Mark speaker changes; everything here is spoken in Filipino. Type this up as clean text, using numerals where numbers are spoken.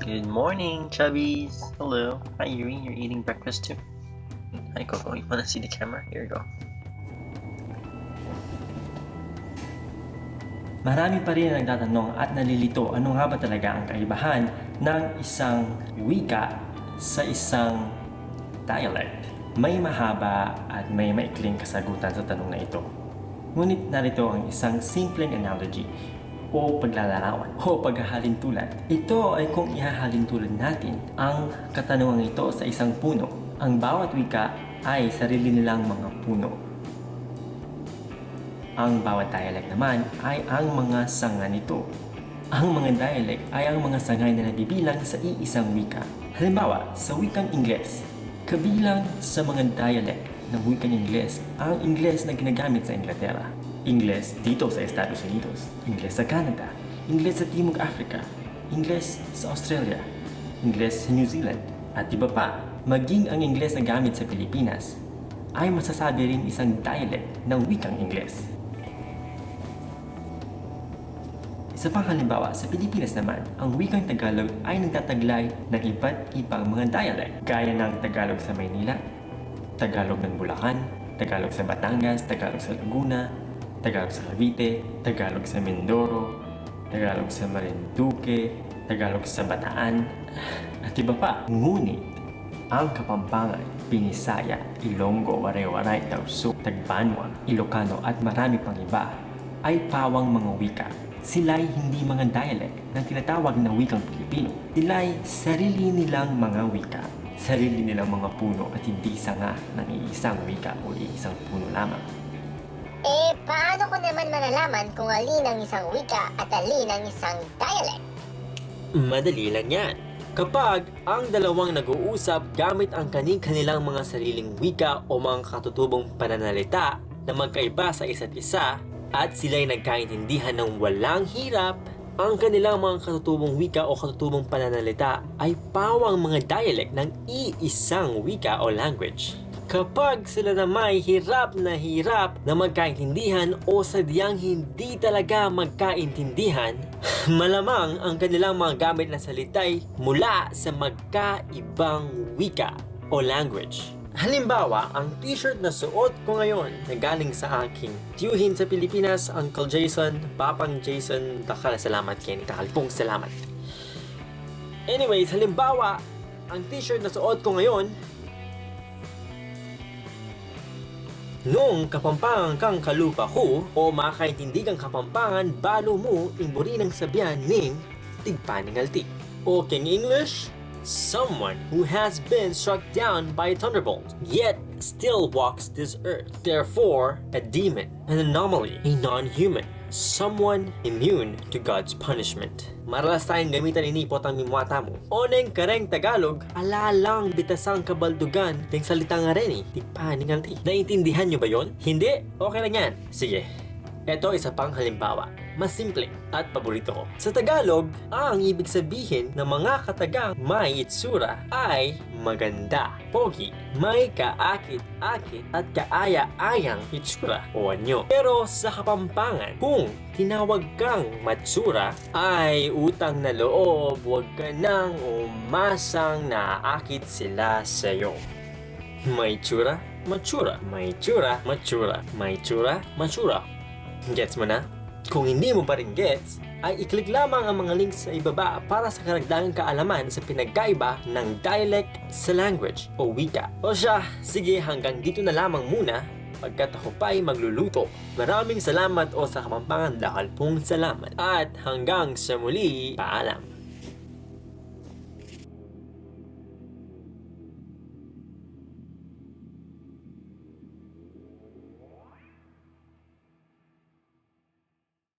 Speaker 1: Good morning, chubbies. Hello. Hi, Yuri. You're eating breakfast too. Hi, Coco. You wanna see the camera? Here you go.
Speaker 2: Marami pa rin ang nagtatanong at nalilito ano nga ba talaga ang kaibahan ng isang wika sa isang dialect. May mahaba at may maikling kasagutan sa tanong na ito. Ngunit narito ang isang simpleng analogy o paglalarawan o paghahalin tulad. Ito ay kung ihahalin tulad natin ang katanungang ito sa isang puno. Ang bawat wika ay sarili nilang mga puno. Ang bawat dialect naman ay ang mga sanga nito. Ang mga dialect ay ang mga sangay na nabibilang sa iisang wika. Halimbawa, sa wikang Ingles, kabilang sa mga dialect ng wikang Ingles ang Ingles na ginagamit sa Inglaterra, Ingles dito sa Estados Unidos, Ingles sa Canada, Ingles sa Timog Africa, Ingles sa Australia, Ingles sa New Zealand, at iba pa. Maging ang Ingles na gamit sa Pilipinas ay masasabi rin isang dialect ng wikang Ingles. Sa pang halimbawa, sa Pilipinas naman, ang wikang Tagalog ay nagtataglay ng iba't ibang mga dialect, gaya ng Tagalog sa Maynila, Tagalog ng Bulacan, Tagalog sa Batangas, Tagalog sa Laguna, Tagalog sa Cavite, Tagalog sa Mindoro, Tagalog sa Marinduque, Tagalog sa Bataan, at iba pa. Ngunit, ang Kapampangan, Binisaya, Ilonggo, Waray-Waray, Tausug, Tagbanwa, Ilocano at marami pang iba ay pawang mga wika. Sila'y hindi mga dialect ng tinatawag na wikang Pilipino. Sila'y sarili nilang mga wika, sarili nilang mga puno at hindi sanga ng iisang wika o iisang puno lamang.
Speaker 3: Paano ko naman malalaman kung alin ang isang wika at alin ang isang dialect?
Speaker 4: Madali lang yan. Kapag ang dalawang nag-uusap gamit ang kanilang mga sariling wika o mga katutubong pananalita na magkaiba sa isa't isa at sila'y nagkaintindihan ng walang hirap, ang kanilang mga katutubong wika o katutubong pananalita ay pawang mga dialect ng iisang wika o language. Kapag sila na may hirap na magkaintindihan o sadyang hindi talaga magkaintindihan, malamang ang kanilang mga gamit na salita'y mula sa magkaibang wika o language. Halimbawa, ang t-shirt na suot ko ngayon na galing sa aking tiyuhin sa Pilipinas, Uncle Jason, Papang Jason, salamat Kenny, takalpong salamat. Anyways, halimbawa, ang t-shirt na suot ko ngayon, noong Kapampangan kang kalupa ko o makaintindi kang Kapampangan, balo mo imburi ng sabyan ning tigpaningalti. O King English, someone who has been struck down by a thunderbolt, yet still walks this earth. Therefore, a demon, an anomaly, a non-human, someone immune to God's punishment. Maralas tayong gamitan inipot ang mimwata mo. O neng kareng Tagalog, alalang bitasang kabaldugan ng salitang areni, di paningalti. Naintindihan nyo ba yon? Hindi? Okay lang yan. Sige. Ito isa pang halimbawa. Mas simple at paborito ko. Sa Tagalog, ang ibig sabihin ng mga katagang may itsura ay maganda, pogi, may kaakit-akit at kaaya-ayang itsura o anyo. Pero sa Kapampangan, kung tinawag kang matsura, ay utang na loob, huwag ka nang umasang naakit sila sa'yo. May tsura, matsura. May tsura, matsura. May tsura, matsura. Gets mo na? Kung hindi mo pa rin gets, ay i-click lamang ang mga links sa ibaba para sa karagdagang kaalaman sa pinagkaiba ng dialect sa language o wika. O siya, sige hanggang dito na lamang muna pagkat ako pa'y magluluto. Maraming salamat o sa Kapampangan, dahil pong salamat. At hanggang sa muli, paalam.